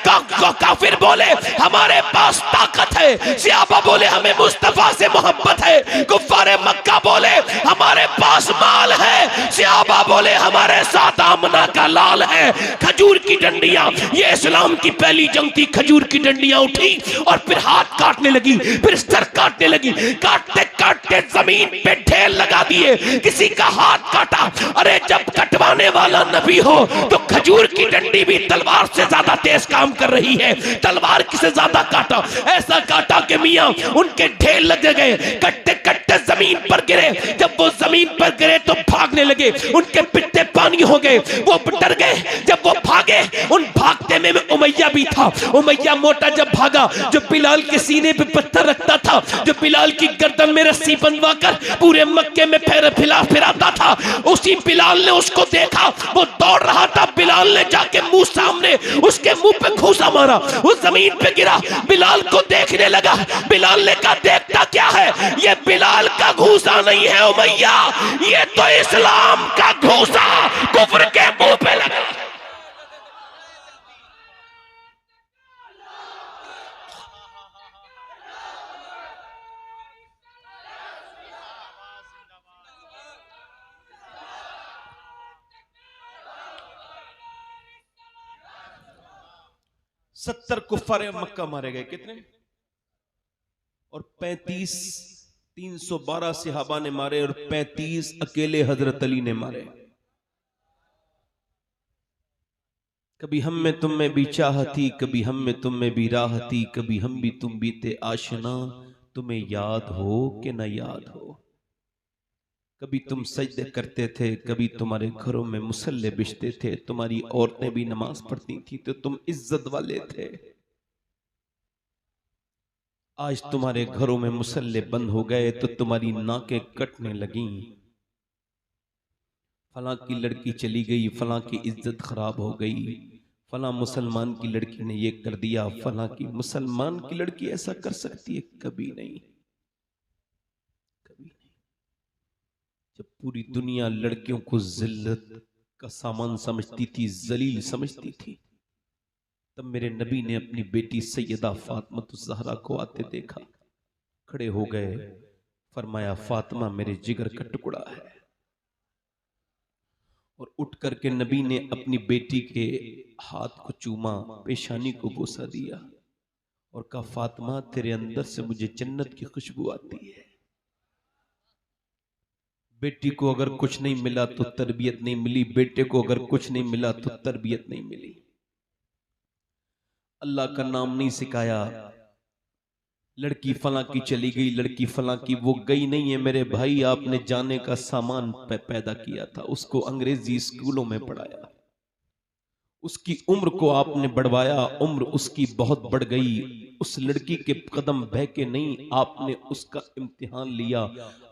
काफिर बोले हमारे पास ताकत है। सियाबा बोले हमें मुस्तफा से मोहब्बत है। कुफ्फारे मक्का बोले हमारे पास माल है। सियाबा बोले हमारे साथ आमना का लाल है। खजूर की डंडियां, ये इस्लाम की पहली जंग थी। खजूर की डंडियां उठी और फिर हाथ काटने लगी, फिर सर काटने लगी। काटते काटते जमीन पे ढेर लगा दिए। किसी का हाथ काटा। अरे जब कटवाने वाला नबी हो तो खजूर की डंडी भी तलवार से ज्यादा तेज काम कर रही है। तलवार किसे ज्यादा काटा? ऐसा काटा कि मियां उनके ढेर लग गए। कट्टे कट्टे जमीन पर गिरे। जब वो जमीन पर गिरे तो भागने लगे। उनके पिट्टे पानी हो गए। वो डर गए। जब वो भागे, उन भागते में उमैया भी था। उमैया मोटा जब भागा, जो बिलाल के सीने पे पत्थर रखता था, जो बिलाल की गर्दन में रस्सी बंधवा कर पूरे मक्के में फिराता था, उसी बिलाल ने उसको देखा। वो दौड़ रहा था। बिलाल ने जाके मुंह सामने उसके मुंह पे घूसा मारा। उस जमीन पे गिरा। बिलाल को देखने लगा। बिलाल ने कहा देखता क्या है? ये बिलाल का घूसा नहीं है उमैया, ये तो इस्लाम का घूसा कुफ्र के मुंह पे लगा। सत्तर कुफ्फारे मक्का मारे गए। कितने? और 35 312 सहाबा ने मारे और 35 अकेले हजरत अली ने मारे। कभी हम में तुम में भी चाहती, कभी हम में तुम में भी राहती, कभी हम भी तुम बीते आशना, तुम्हें याद हो कि न याद हो। कभी तुम सजदे करते थे, कभी तुम्हारे घरों में मुसल्ले बिछते थे, तुम्हारी औरतें भी नमाज पढ़ती थी तो तुम इज्जत वाले थे। आज तुम्हारे घरों में मुसल्ले बंद हो गए तो तुम्हारी नाकें कटने लगीं। फलां की लड़की चली गई, फलां की इज्जत खराब हो गई, फलां मुसलमान की लड़की ने ये कर दिया, फलां की मुसलमान की लड़की ऐसा कर सकती है। कभी नहीं, कभी नहीं। जब पूरी दुनिया लड़कियों को जिल्लत का सामान समझती थी, जलील समझती थी, तब मेरे नबी ने अपनी बेटी सैयदा फातिमा ज़हरा को आते देखा, खड़े हो गए, फरमाया फातिमा मेरे जिगर का टुकड़ा है। और उठ करके नबी ने अपनी बेटी के हाथ को चूमा, पेशानी को बोसा दिया और कहा फातिमा तेरे अंदर से मुझे जन्नत की खुशबू आती है। बेटी को अगर कुछ नहीं मिला तो तरबियत नहीं मिली, बेटे को अगर कुछ नहीं मिला तो तरबियत नहीं मिली। अल्लाह का नाम नहीं सिखाया। लड़की फलां की चली गई, लड़की फलां की, वो गई नहीं है मेरे भाई। आपने जाने का सामान पैदा किया था, उसको अंग्रेजी स्कूलों में पढ़ाया, उसकी उम्र को आपने बढ़वाया, उम्र उसकी बहुत बढ़ गई। उस लड़की के कदम बह के नहीं, आपने उसका इम्तिहान लिया।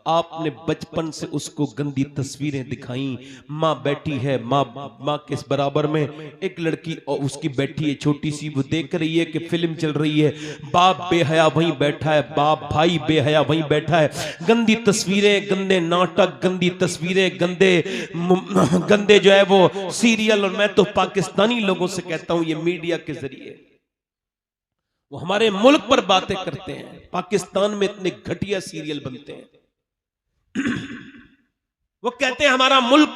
आपने बचपन से उसको गंदी तस्वीरें दिखाई। माँ बैठी है, माँ के बराबर में एक लड़की और उसकी बैठी है छोटी सी, वो देख रही है कि फिल्म चल रही है, बाप बेहया वहीं बैठा है, बाप भाई बेहया वहीं बैठा है। गंदी तस्वीरें, गंदे नाटक, गंदी तस्वीरें, गंदे जो है वो सीरियल। और मैं तो पाकिस्तानी लोगों से कहता हूं, ये मीडिया के जरिए वो हमारे मुल्क पर बातें करते हैं। पाकिस्तान में इतने घटिया सीरियल बनते हैं। वो कहते हैं हमारा मुल्क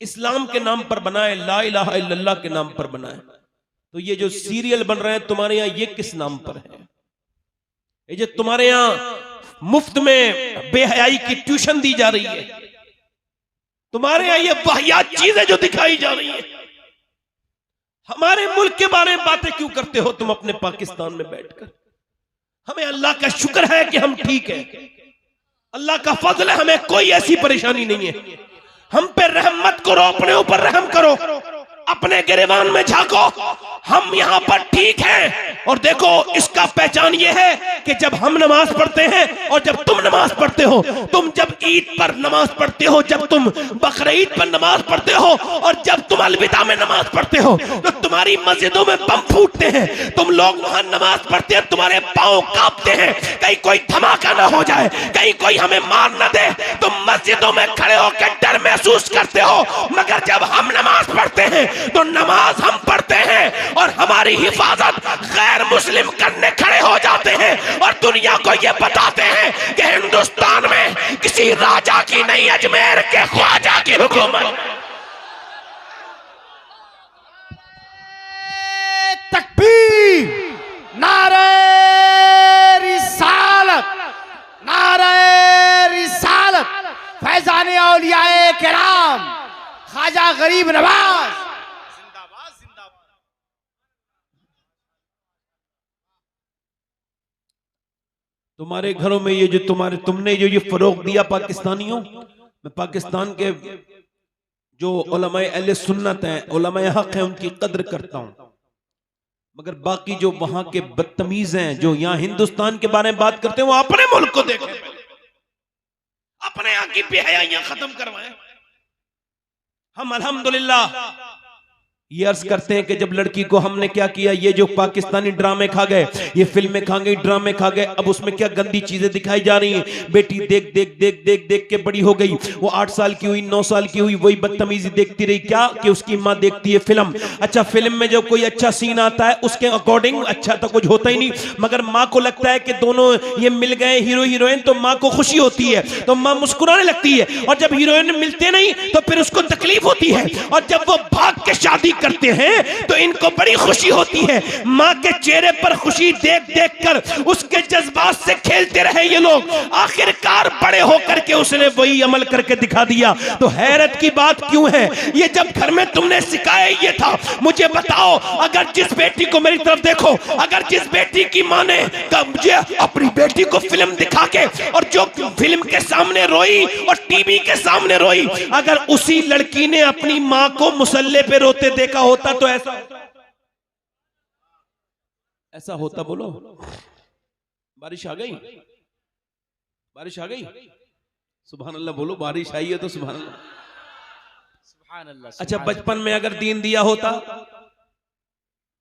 इस्लाम के नाम पर बना है, ला इलाहा इल्लल्लाह के नाम पर बना है। तो ये जो सीरियल बन रहे हैं तुम्हारे यहां, ये किस नाम पर है? ये जो तुम्हारे यहां मुफ्त में बेहयाई की ट्यूशन दी जा रही है, तुम्हारे यहां ये वाहियात चीजें जो दिखाई जा रही है, हमारे मुल्क के बारे में बातें क्यों करते हो तुम अपने पाकिस्तान में बैठकर? हमें अल्लाह का शुक्र है कि हम ठीक है, अल्लाह का फजल है, हमें कोई ऐसी परेशानी नहीं है। हम पे रहम मत करो, अपने ऊपर रहम करो, अपने गिरेबान में झांको। हम यहाँ पर ठीक हैं। और देखो इसका पहचान ये है कि जब हम नमाज पढ़ते हैं और जब तुम नमाज पढ़ते हो, तुम जब ईद पर नमाज पढ़ते हो, जब तुम बकरीद पर नमाज पढ़ते हो और जब तुम अलविदा में नमाज पढ़ते हो, तो तुम्हारी मस्जिदों में बम फूटते हैं। तुम लोग वहां नमाज पढ़ते हैं, तुम्हारे पांव कांपते हैं, कहीं कोई धमाका ना हो जाए, कहीं कोई हमें मार ना दे। तुम मस्जिदों में खड़े होकर डर महसूस करते हो, मगर जब हम नमाज पढ़ते हैं तो नमाज हम पढ़ते हैं और हमारी हिफाजत गैर मुस्लिम करने खड़े हो जाते हैं और दुनिया को ये बताते हैं कि हिंदुस्तान में किसी राजा की नहीं, अजमेर के ख्वाजा की हुकूमत। तकबीर, नारे रिसालत, नारे रिसालत, फैजाने औलियाए किराम, ख्वाजा गरीब नवाज जिंदाबाद जिंदाबाद। तुम्हारे घरों में ये जो तुमने जो ये फरोग दिया पाकिस्तानियों, मैं पाकिस्तान के जो उलमाए अहले सुन्नत हैं, उलमाए हक हैं, उनकी कद्र करता हूं, मगर बाकी जो वहां के बदतमीज हैं, जो यहाँ हिंदुस्तान के बारे में बात करते हैं, वो अपने मुल्क को देखें, अपने यहाँ की बेहयाइयां खत्म करवाएं। हम अल्हम्दुलिल्लाह ये अर्ज करते हैं कि जब लड़की को हमने क्या किया, ये जो पाकिस्तानी ड्रामे खा गए, ये फिल्में खा गई, ड्रामे खा गए, अब उसमें क्या गंदी चीजें दिखाई जा रही हैं। बेटी देख देख देख देख देख के बड़ी हो गई, वो 8 साल की हुई, 9 साल की हुई, वही बदतमीजी देखती रही। क्या कि उसकी माँ देखती है फिल्म। अच्छा, फिल्म में जब कोई अच्छा सीन आता है उसके अकॉर्डिंग अच्छा तो कुछ होता ही नहीं, मगर माँ को लगता है कि दोनों ये मिल गए हीरो हीरोइन, तो माँ को खुशी होती है, तो माँ मुस्कुराने लगती है। और जब हीरोइन मिलते नहीं तो फिर उसको तकलीफ होती है, और जब वो भाग के शादी करते हैं तो इनको बड़ी खुशी होती है। मां के चेहरे पर खुशी देख देख कर उसके जज्बात से खेलते रहे ये लोग, आखिरकार बड़े होकर के उसने वही अमल करके दिखा दिया। तो हैरत की बात क्यों है, ये जब घर में तुमने सिखाया ये था। मुझे बताओ, अगर जिस बेटी को, मेरी तरफ देखो, अगर जिस बेटी की मां ने मुझे अपनी बेटी को फिल्म दिखा के, और जो फिल्म के सामने रोई और टीवी के सामने रोई, अगर उसी लड़की ने अपनी मां को मुसल्ले पे रोते देखा होता तो ऐसा होता। बोलो, बारिश आ गई, बारिश आ गई, सुभान अल्लाह बोलो, बारिश आई है तो सुभान अल्लाह, सुभान अल्लाह। अच्छा, बचपन में अगर दीन दिया होता,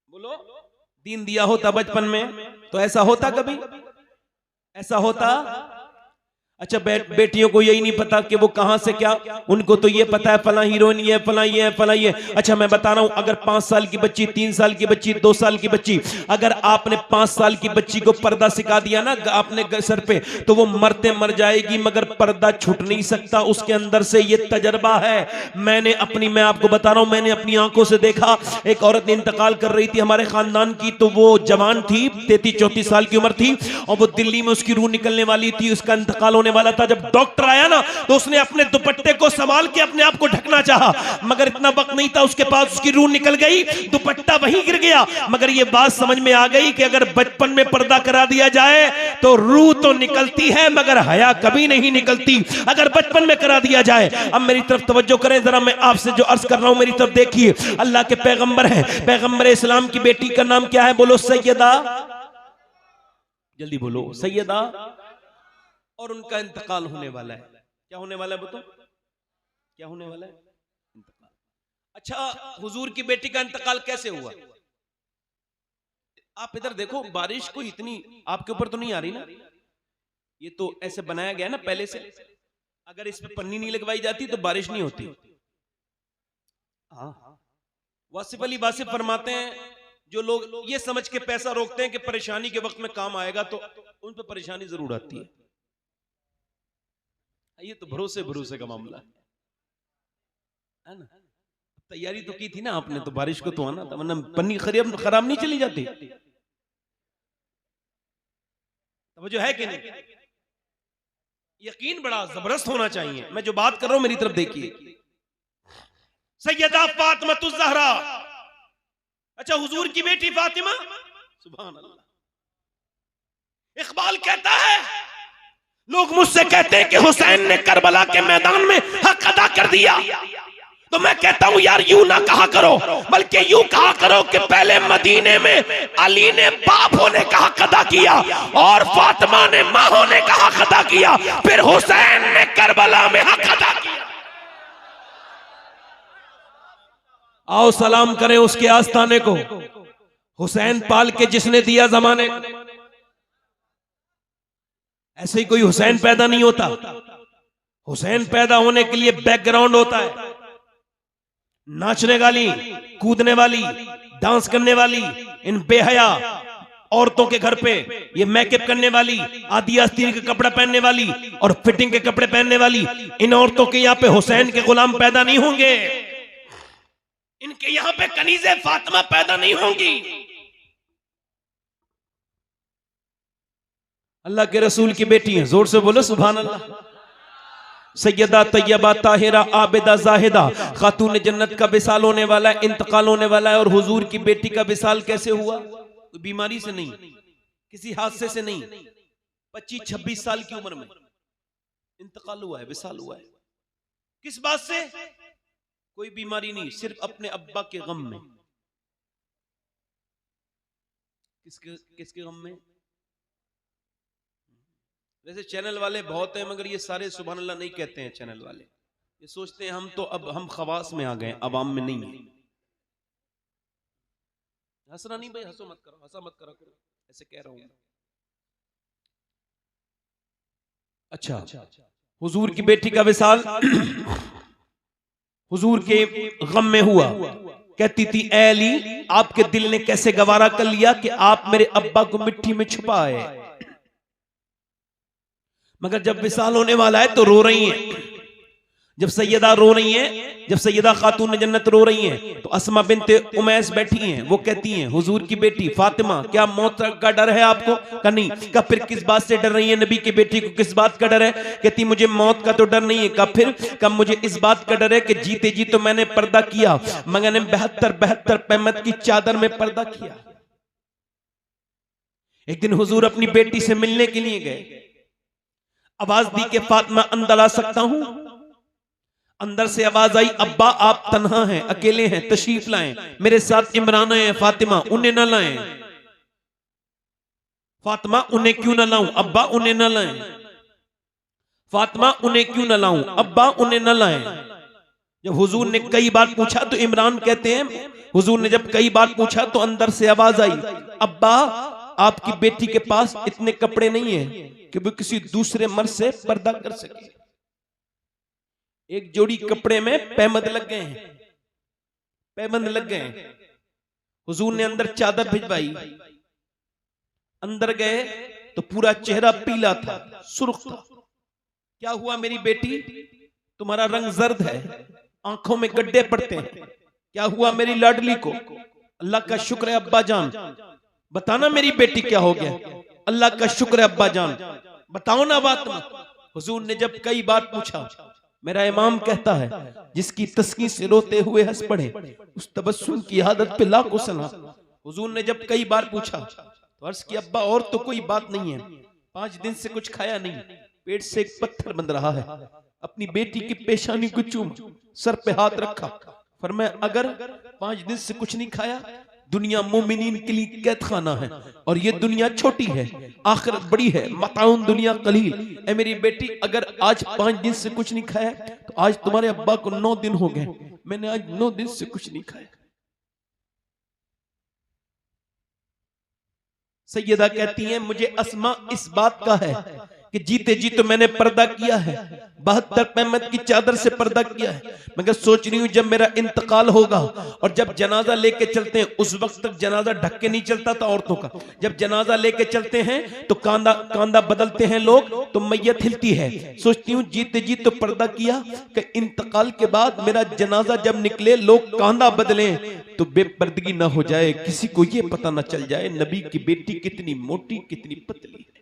बोलो, दीन दिया होता बचपन में तो ऐसा होता, कभी ऐसा होता? अच्छा, बेटियों को यही नहीं पता कि वो कहां से क्या, उनको तो ये पता है फला हीरोइन ये, फला ये, फला ये। अच्छा, मैं बता रहा हूं, अगर 5 साल की बच्ची, 3 साल की बच्ची, 2 साल की बच्ची, अगर आपने 5 साल की बच्ची को पर्दा सिखा दिया ना आपने सर पे, तो वो मरते मर जाएगी, मगर पर्दा छूट नहीं सकता उसके अंदर से। ये तजर्बा है, मैं आपको बता रहा हूं, मैंने अपनी आंखों से देखा। एक औरत इंतकाल कर रही थी हमारे खानदान की, तो वो जवान थी, 33-34 साल की उम्र थी, और वो दिल्ली में उसकी रूह निकलने वाली थी, उसका इंतकाल होने वाला था। जब डॉक्टर आया ना, तो उसने अपने दुपट्टे को संभाल के अपने आप को ढकना चाहा, मगर इतना वक्त नहीं था उसके पास, उसकी रूह निकल गई, दुपट्टा वहीं गिर गया। मगर ये बात समझ में आ गई कि अगर बचपन में पर्दा करा दिया जाए तो रूह तो निकलती है मगर हया कभी नहीं निकलती, अगर बचपन में करा दिया जाए। अब मेरी तरफ तवज्जो करें जरा, मैं आपसे जो अर्ज कर रहा हूं मेरी तरफ देखिए। अल्लाह के पैगंबर हैं, पैगंबर इस्लाम की बेटी का नाम क्या है? बोलो, सैयदा, जल्दी बोलो, सैयदा। और उनका इंतकाल होने वाला है। क्या होने वाला है बताओ, क्या होने वाला है? इंतकाल। अच्छा, हुजूर की बेटी का इंतकाल कैसे हुआ? आप इधर देखो, बारिश कोई इतनी आपके ऊपर तो नहीं आ रही ना, ये तो ऐसे बनाया गया ना पहले से। अगर इस पे पन्नी नहीं लगवाई जाती तो बारिश नहीं होती। हाँ, वासिफ अली वासिफ फरमाते हैं, जो लोग ये समझ के पैसा रोकते हैं कि परेशानी के वक्त में काम आएगा, तो उन पे परेशानी जरूर आती है। ये तो भरोसे का मामला है ना। तैयारी तो की थी ना आपने, तो बारिश को तो आना था, वरना पन्नी खराब नहीं चली जाती। तो जो है कि नहीं, यकीन बड़ा जबरदस्त होना चाहिए। मैं जो बात कर रहा हूं मेरी तरफ देखिए, सैयदा फातिमा ज़हरा। अच्छा, हुजूर की बेटी फातिमा, सुभान अल्लाह। इकबाल कहता है, लोग मुझसे कहते हैं कि हुसैन ने करबला के मैदान में हक अदा कर दिया, तो मैं कहता हूं यार यूं ना कहा करो, बल्कि यूं कहा करो कि पहले मदीने में अली ने बाप होने का हक अदा किया और फातिमा ने मां होने का हक अदा किया, फिर हुसैन ने करबला में हक अदा किया। आओ सलाम करें उसके आस्थाने को, हुसैन पाल के जिसने दिया जमाने। ऐसे ही कोई हुसैन पैदा नहीं होता, हुसैन पैदा होने के लिए बैकग्राउंड होता है। नाचने वाली, कूदने वाली, डांस करने वाली, इन बेहया औरतों के घर पे ये मेकअप करने वाली, आदि आस्तीन के कपड़ा पहनने वाली और फिटिंग के कपड़े पहनने वाली, इन औरतों के यहाँ पे हुसैन के गुलाम पैदा नहीं होंगे, इनके यहाँ पे कनीज़े फातिमा पैदा नहीं होंगी। अल्लाह के रसूल की बेटी हैं, जोर से बोलो सुभान अल्लाह। सैयदा तैयबा ताहिरा आबिदा जाहिदा खातून जन्नत का विसाल होने वाला है, इंतकाल होने वाला है। और हुजूर की बेटी का विसाल कैसे हुआ? बीमारी से नहीं, किसी हादसे से नहीं, 25-26 साल की उम्र में इंतकाल हुआ है, विसाल हुआ है। किस बात से? कोई बीमारी नहीं, सिर्फ अपने अब्बा के गम में। किसके गम में? वैसे चैनल वाले बहुत हैं, मगर ये सारे सुभान अल्लाह नहीं कहते हैं। चैनल वाले ये सोचते हैं हम तो अब हम खवास में आ गए, अवाम में नहीं है। हंसना नहीं भाई, हंसो मत करो, हंसा मत करो, ऐसे कह रहा हूं। अच्छा, हुजूर की बेटी का विसाल हुजूर के गम में हुआ। कहती थी ऐ अली, आपके दिल ने कैसे गवारा कर लिया कि आप मेरे अब्बा को मिट्टी में छुपाए। मगर जब विसाल होने वाला है तो रो रही हैं। जब सैयदा रो रही हैं, जब सैयदा खातून जन्नत रो रही हैं, तो अस्मा बिनते उमैस बैठी हैं। वो कहती हैं हुजूर की बेटी फातिमा, क्या मौत का डर है आपको? का नहीं। का फिर किस बात से डर रही है? नबी की बेटी को किस बात का डर है? कहती मुझे मौत का तो डर नहीं है। का फिर? का मुझे इस बात का डर है कि जीते जी तो मैंने पर्दा किया, मगर मैंने 72 पैमत की चादर में पर्दा किया। एक दिन हुजूर अपनी बेटी से मिलने के लिए गए, आवाज दी कि फातिमा अंदर आ सकता हूं? अंदर से आवाज आई, अब्बा आप तन्हा हैं, अकेले हैं, तशरीफ लाएं, मेरे साथ इमरान है। फातिमा, उन्हें न लाएं। फातिमा, उन्हें क्यों न लाऊं? अब्बा उन्हें न लाएं। फातिमा, उन्हें क्यों न लाऊं? अब्बा उन्हें न लाएं। जब हुजूर ने कई बार पूछा तो इमरान कहते हैं हुजूर ने जब कई बार पूछा तो अंदर से आवाज आई, अब्बा आपकी बेटी के पास इतने कपड़े नहीं है कि वो किसी दूसरे मर्द से पर्दा कर सके। एक जोड़ी कपड़े में पैबंद लग गए हैं, पैबंद लग गए हैं। हुजूर ने अंदर चादर भिजवाई, अंदर गए तो पूरा चेहरा पीला था, सुर्ख था। क्या हुआ मेरी बेटी? तुम्हारा रंग जर्द है, आंखों में गड्ढे पड़ते हैं। क्या हुआ मेरी लाडली को? अल्लाह का शुक्र है अब्बा जान, बताना मेरी बेटी क्या हो गया? अल्लाह का शुक्र है अब्बा जान, बताओ ना बात में। हुजूर ने जब कई बार पूछा, मेरा इमाम कहता है जिसकी तस्कीन से रोते हुए हंस पड़े उस तबस्सुम की आदत पे लाखों सलाम। हुजूर ने जब कई बार पूछा तो अर्ज किया, अब्बा और तो कोई बात नहीं है, 5 दिन से कुछ खाया नहीं, पेट से एक पत्थर बंध रहा है। अपनी बेटी की पेशानी को चूम, सर पे हाथ रखा, फरमाया अगर 5 दिन से कुछ नहीं खाया, दुनिया मोमिनीन के लिए कैद खाना है और ये दुनिया छोटी है, आखिरत बड़ी है। मताउन दुनिया कलील। ए मेरी बेटी, अगर आज 5 दिन से कुछ नहीं खाया तो आज तुम्हारे अब्बा को 9 दिन हो गए, मैंने आज 9 दिन से कुछ नहीं खाया। सैयदा कहती हैं मुझे अस्मा इस बात का है कि जीते जी तो मैंने पर्दा किया है, 72 पैमत की चादर से पर्दा किया है, मगर सोच रही हूं जब मेरा इंतकाल होगा और जब जनाजा लेके चलते हैं, उस वक्त तक जनाजा ढक के नहीं चलता था औरतों का। जब जनाजा लेके चलते हैं तो कांधा बदलते हैं लोग तो मैयत हिलती है। सोचती हूँ जीते जी तो पर्दा किया कि इंतकाल के बाद मेरा जनाजा जब निकले लोग कांधा बदलें तो बेपर्दगी ना हो जाए, किसी को ये पता ना चल जाए नबी की बेटी कितनी मोटी कितनी पतली है।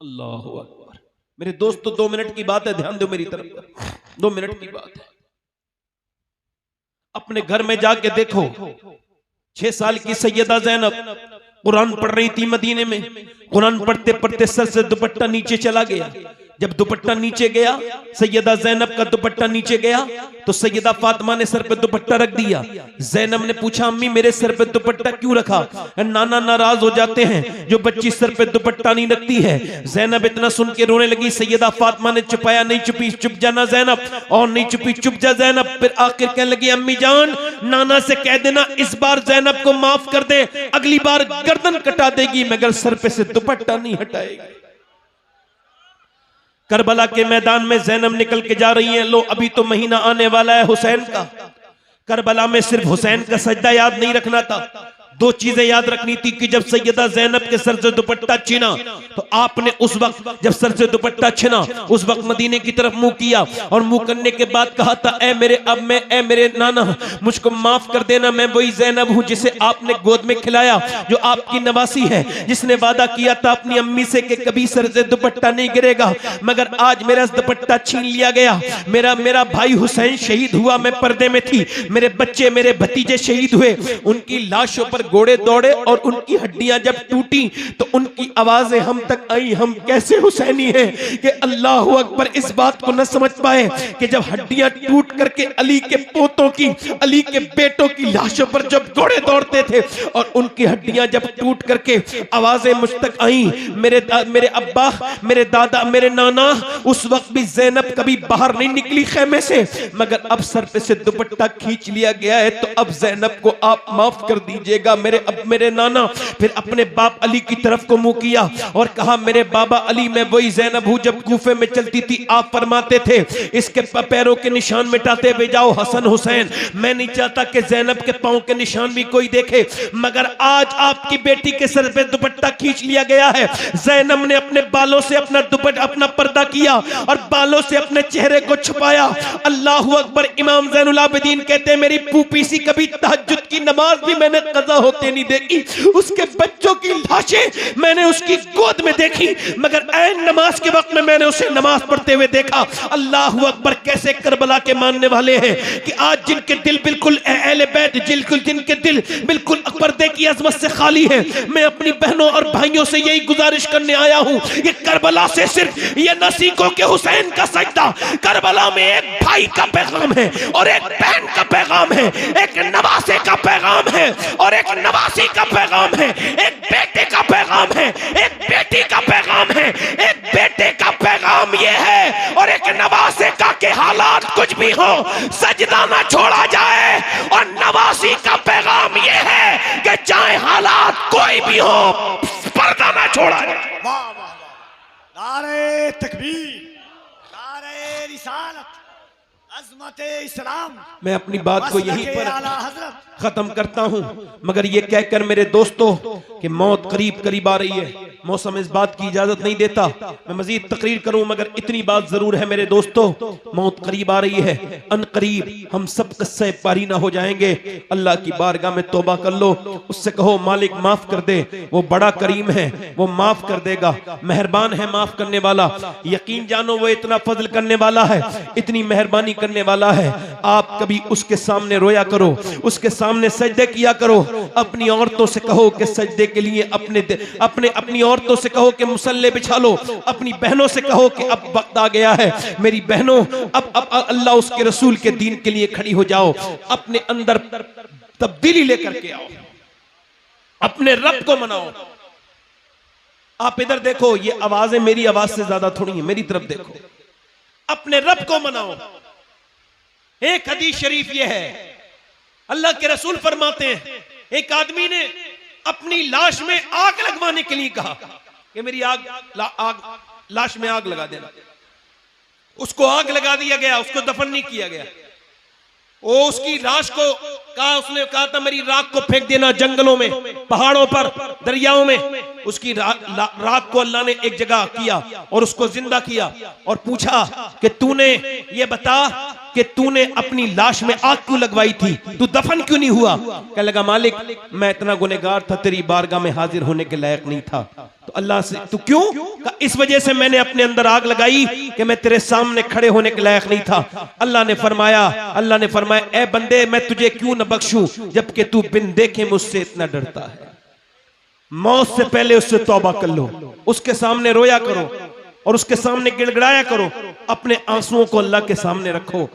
अल्लाह अकबर। मेरे दोस्तों 2 मिनट की बात है, ध्यान दो मेरी तरफ, 2 मिनट की बात है। अपने घर में जाके देखो, 6 साल की सैयदा ज़ैनब कुरान पढ़ रही थी मदीने में। कुरान पढ़ते पढ़ते सर से दुपट्टा नीचे चला गया। जब दुपट्टा नीचे गया, सैयदा जैनब का दुपट्टा नीचे गया, तो सैयदा फातिमा ने सर पे दुपट्टा रख दिया। जैनब ने पूछा, अम्मी मेरे सर पे दुपट्टा क्यों रखा? नाना नाराज हो जाते हैं जो बच्ची सर पे दुपट्टा नहीं रखती है। जैनब इतना सुन के रोने लगी। सैयदा फातिमा ने छुपाया, नहीं चुपी, चुप जाना जैनब, और नहीं चुपी, चुप जा जैनब। फिर आखिर कहने लगी, अम्मी जान नाना से कह देना इस बार जैनब को माफ कर दे, अगली बार गर्दन कटा देगी मगर सर पे से दुपट्टा नहीं हटाएगी। करबला के मैदान में जैनब निकल के जा रही हैं। लो अभी तो महीना आने वाला है हुसैन का। करबला में सिर्फ हुसैन का सजदा याद नहीं रखना था, दो चीजें याद रखनी थी कि जब सैयदा जैनब के सर से दुपट्टा छिना तो आपने उस वक्त जब सर से दुपट्टा छिना उस वक्त मदीने की तरफ मुंह किया और मुंह करने के बाद कहा था, ऐ मेरे अब मैं, ऐ मेरे नाना मुझको माफ कर देना, मैं वही जैनब हूं जिसे आपने गोद में खिलाया, जो आपकी नवासी है, जिसने वादा किया था अपनी अम्मी से कि कभी सर से दुपट्टा नहीं गिरेगा, मगर आज मेरा दुपट्टा छीन लिया गया। मेरा भाई हुसैन शहीद हुआ, मैं पर्दे में थी, मेरे बच्चे मेरे भतीजे शहीद हुए, उनकी लाशों पर घोड़े दौड़े और उनकी हड्डियां जब टूटी तो उनकी आवाजें हम तक आई। हम कैसे हुसैनी हैं कि अल्लाह अकबर इस बात को न समझ पाए कि जब हड्डियां टूट करके अली के पोतों की, अली के बेटों की लाशों पर जब घोड़े दौड़ते थे और उनकी हड्डियां जब टूट करके आवाजें मुझ तक आई। मेरे अब्बा, मेरे दादा, मेरे नाना उस वक्त भी जैनब कभी बाहर नहीं निकली खेमे से, मगर अब सर पे से दुपट्टा खींच लिया गया है तो अब जैनब को आप माफ कर दीजिएगा मेरे नाना। फिर अपने बाप अली की तरफ को मुंह किया और कहा, मेरे बाबा अली मैं वही जैनब हूं जब कूफे में चलती थी आप फरमाते थे इसके पैरों के निशान मिटाते हुए जाओ हसन हुसैन। मैं नहीं चाहता कि जैनब के पांव के निशान भी कोई देखे, मगर आज आपकी बेटी के सर पे दुपट्टा खींच लिया गया है। जैनब ने अपने बालों से अपना पर्दा किया और बालों से अपने चेहरे को छुपाया। अल्लाह अकबर। इमाम ज़ैनुल आबिदीन कहते हैं, मेरी फूफी सी कभी तहज्जुद की नमाज भी मैंने कज़ा होते नहीं देखी, उसके बच्चों की लाशें मैंने उसकी गोद में देखी, मगर ऐन नमाज के वक्त में मैंने उसे नमाज पढ़ते हुए देखा। अल्लाह अकबर। कैसे करबला के मानने वाले हैं कि आज जिनके दिल बिल्कुल अहले बैत, जिनके दिल बिल्कुल पर्दे की अजमत से खाली है, मैं अपनी बहनों और भाइयों से यही गुजारिश करने आया हूं, ये करबला से सिर्फ ये न सीखो कि हुसैन का सजदा, करबला में एक भाई का पैगाम है और एक बहन का पैगाम है, एक नवासे का पैगाम है और एक नवासी का पैगाम है, एक बेटे का पैगाम है, एक बेटी का पैगाम है, एक बेटे का पैगाम ये है और एक नवासे का के हालात कुछ भी हो सजदा ना छोड़ा जाए, और नवासी का पैगाम ये है कि चाहे हालात कोई भी हो पर्दा ना छोड़ा जाए। वाह वाह वाह। नारे तकबीर, नारे रिसालत, अज़मत इस्लाम। मैं अपनी बात को यहीं पर खत्म करता हूं, मगर ये कहकर मेरे दोस्तों कि मौत करीब करीब आ रही है, मौसम इस बात की इजाजत नहीं देता मैं मजीद तकरीर करूं, मगर इतनी बात जरूर है मेरे दोस्तों, मौत करीब आ रही है, अन करीब हम सब कस्से पारी ना हो जाएंगे। अल्लाह की बारगाह में तौबा कर लो, उससे कहो मालिक माफ कर दे, वो बड़ा करीम है, वो माफ कर देगा, मेहरबान है माफ करने वाला। यकीन जानो वो इतना फजल करने वाला है, इतनी मेहरबानी करने वाला है। आप कभी उसके सामने रोया करो, उसके सामने सजदे किया करो, अपनी औरतों से कहो कि सजदे के लिए अपनी औरतों से कहो कि मुसल्ले बिछा लो, अपनी बहनों से कहो कि अब वक्त आ गया है मेरी बहनों, अब अल्लाह उसके रसूल के दीन के लिए खड़ी हो जाओ, अपने अंदर तब्दीली लेकर के आओ, अपने रब को मनाओ। आप इधर देखो, ये आवाजें मेरी आवाज से ज्यादा थोड़ी है, मेरी तरफ देखो, अपने रब को मनाओ। एक हदीस शरीफ ये है, अल्लाह के रसूल फरमाते हैं, एक आदमी ने अपनी लाश में आग लगवाने के लिए कहा कि मेरी लाश में आग लगा देना। उसको आग लगा दिया गया, उसको दफन नहीं किया गया। वो उसकी लाश को उसने कहा था मेरी राख को फेंक देना जंगलों में, पहाड़ों पर, दरियाओं में। उसकी राख को अल्लाह ने एक जगह किया और उसको जिंदा किया और पूछा कि तूने ये बता कि तूने अपनी लाश में आग क्यों लगवाई थी, तू दफन क्यों नहीं हुआ? कहने लगा मालिक मैं इतना गुनहगार था, तेरी बारगाह में हाजिर होने के लायक नहीं था। तो अल्लाह से तू क्यों? इस वजह से मैंने अपने अंदर आग लगाई कि मैं तेरे सामने खड़े होने के लायक नहीं था। अल्लाह ने फरमाया ए बंदे मैं तुझे क्यों न बख्शूं जबकि तू बिन देखे मुझसे इतना डरता है। मौत से पहले उससे तौबा कर लो, उसके सामने रोया करो और उसके सामने गिड़गिड़ाया करो, अपने आंसुओं को अल्लाह के सामने रखो।